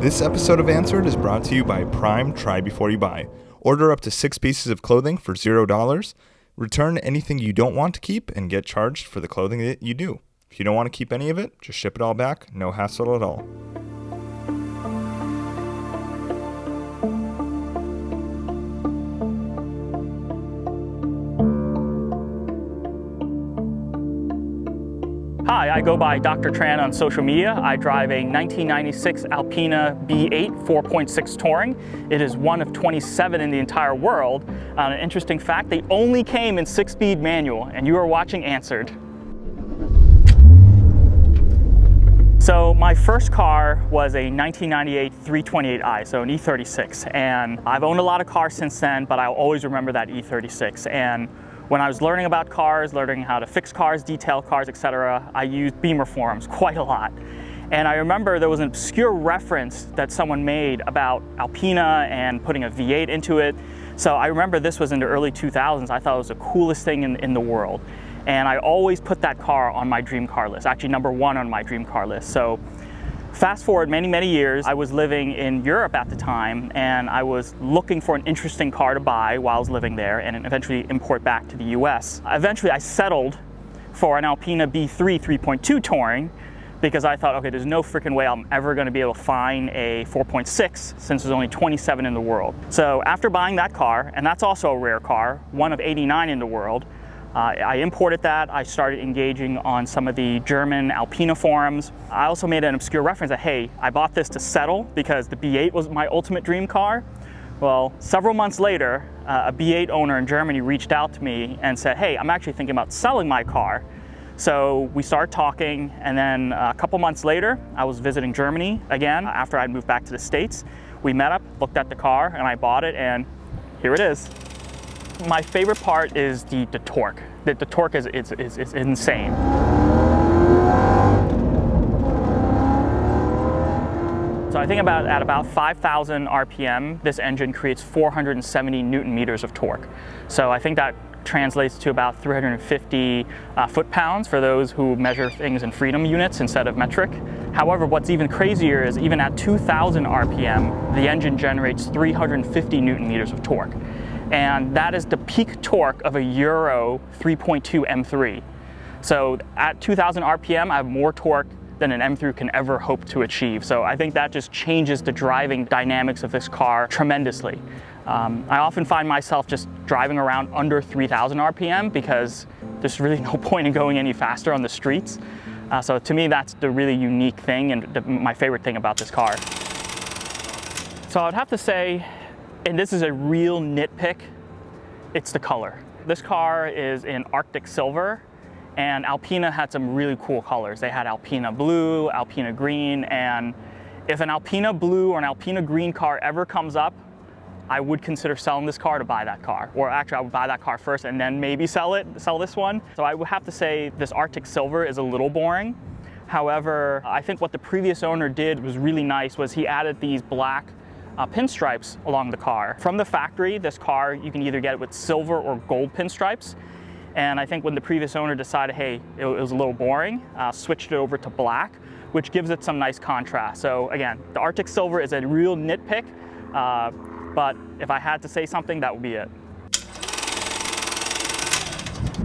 This episode of Answered is brought to you by Prime Try Before You Buy. Order up to 6 pieces of clothing for $0. Return anything you don't want to keep and get charged for the clothing that you do. If you don't want to keep any of it, just ship it all back. No hassle at all. Hi, I go by Dr. Tran on social media. I drive a 1996 Alpine B3 4.6 Touring. It is one of 27 in the entire world. An interesting fact, they only came in 6-speed manual, and you are watching Answered. So my first car was a 1998 328i, so an E36, and I've owned a lot of cars since then, but I'll always remember that E36. And when I was learning about cars, learning how to fix cars, detail cars, etc., I used Beamer forums quite a lot. And I remember there was an obscure reference that someone made about Alpine and putting a V8 into it. So I remember this was in the early 2000s. I thought it was the coolest thing in the world. And I always put that car on my dream car list, actually #1 on my dream car list. So fast forward many years, I was living in Europe at the time, and I was looking for an interesting car to buy while I was living there and eventually import back to the US. Eventually I settled for an Alpine B3 3.2 Touring because I thought, okay, there's no freaking way I'm ever gonna be able to find a 4.6 since there's only 27 in the world. So after buying that car, and that's also a rare car, one of 89 in the world, I imported that. I started engaging on some of the German Alpine forums. I also made an obscure reference that, hey, I bought this to settle because the B8 was my ultimate dream car. Well, several months later, a B8 owner in Germany reached out to me and said, hey, I'm actually thinking about selling my car. So we started talking, and then a couple months later, I was visiting Germany again after I'd moved back to the States. We met up, looked at the car, and I bought it, and here it is. My favorite part is the torque. The torque is insane. So I think at about 5,000 RPM, this engine creates 470 Newton meters of torque. So I think that translates to about 350 foot-pounds for those who measure things in freedom units instead of metric. However, what's even crazier is even at 2,000 RPM, the engine generates 350 Newton meters of torque. And that is the peak torque of a Euro 3.2 M3. So at 2,000 RPM, I have more torque than an M3 can ever hope to achieve. So I think that just changes the driving dynamics of this car tremendously. I often find myself just driving around under 3,000 RPM because there's really no point in going any faster on the streets. So to me, that's the really unique thing and my favorite thing about this car. So I'd have to say, and this is a real nitpick, it's the color. This car is in Arctic Silver, and Alpine had some really cool colors. They had Alpine Blue, Alpine Green, and if an Alpine Blue or an Alpine Green car ever comes up, I would consider selling this car to buy that car. Or actually, I would buy that car first and then maybe sell this one. So I would have to say this Arctic Silver is a little boring. However, I think what the previous owner did was really nice, was he added these black pinstripes along the car. From the factory, this car, you can either get it with silver or gold pinstripes. And I think when the previous owner decided, hey, it was a little boring, switched it over to black, which gives it some nice contrast. So again, the Arctic Silver is a real nitpick, but if I had to say something, that would be it.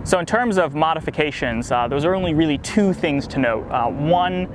So in terms of modifications, those are only really two things to note. One,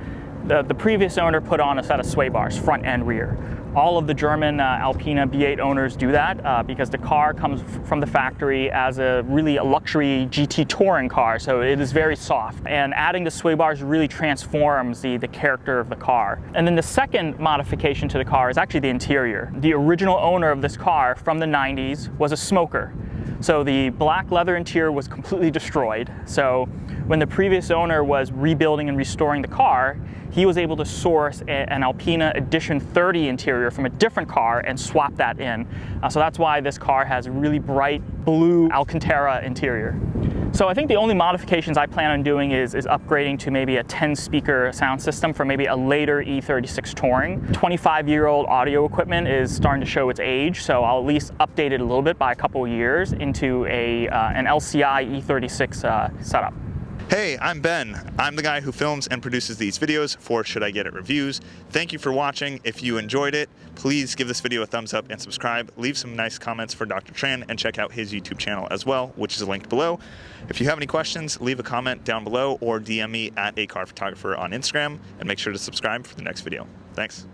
the previous owner put on a set of sway bars, front and rear. All of the German Alpine B8 owners do that because the car comes from the factory as a luxury GT touring car, so it is very soft. And adding the sway bars really transforms the character of the car. And then the second modification to the car is actually the interior. The original owner of this car from the 90s was a smoker. So the black leather interior was completely destroyed. So when the previous owner was rebuilding and restoring the car, he was able to source an Alpine Edition 30 interior from a different car and swap that in. So that's why this car has a really bright blue Alcantara interior. So I think the only modifications I plan on doing is upgrading to maybe a 10-speaker sound system for maybe a later E36 Touring. 25-year-old audio equipment is starting to show its age, so I'll at least update it a little bit by a couple of years into an LCI E36 setup. Hey, I'm Ben. I'm the guy who films and produces these videos for Should I Get It Reviews. Thank you for watching. If you enjoyed it, please give this video a thumbs up and subscribe. Leave some nice comments for Dr. Tran and check out his YouTube channel as well, which is linked below. If you have any questions, leave a comment down below or DM me at acarphotographer on Instagram, and make sure to subscribe for the next video. Thanks.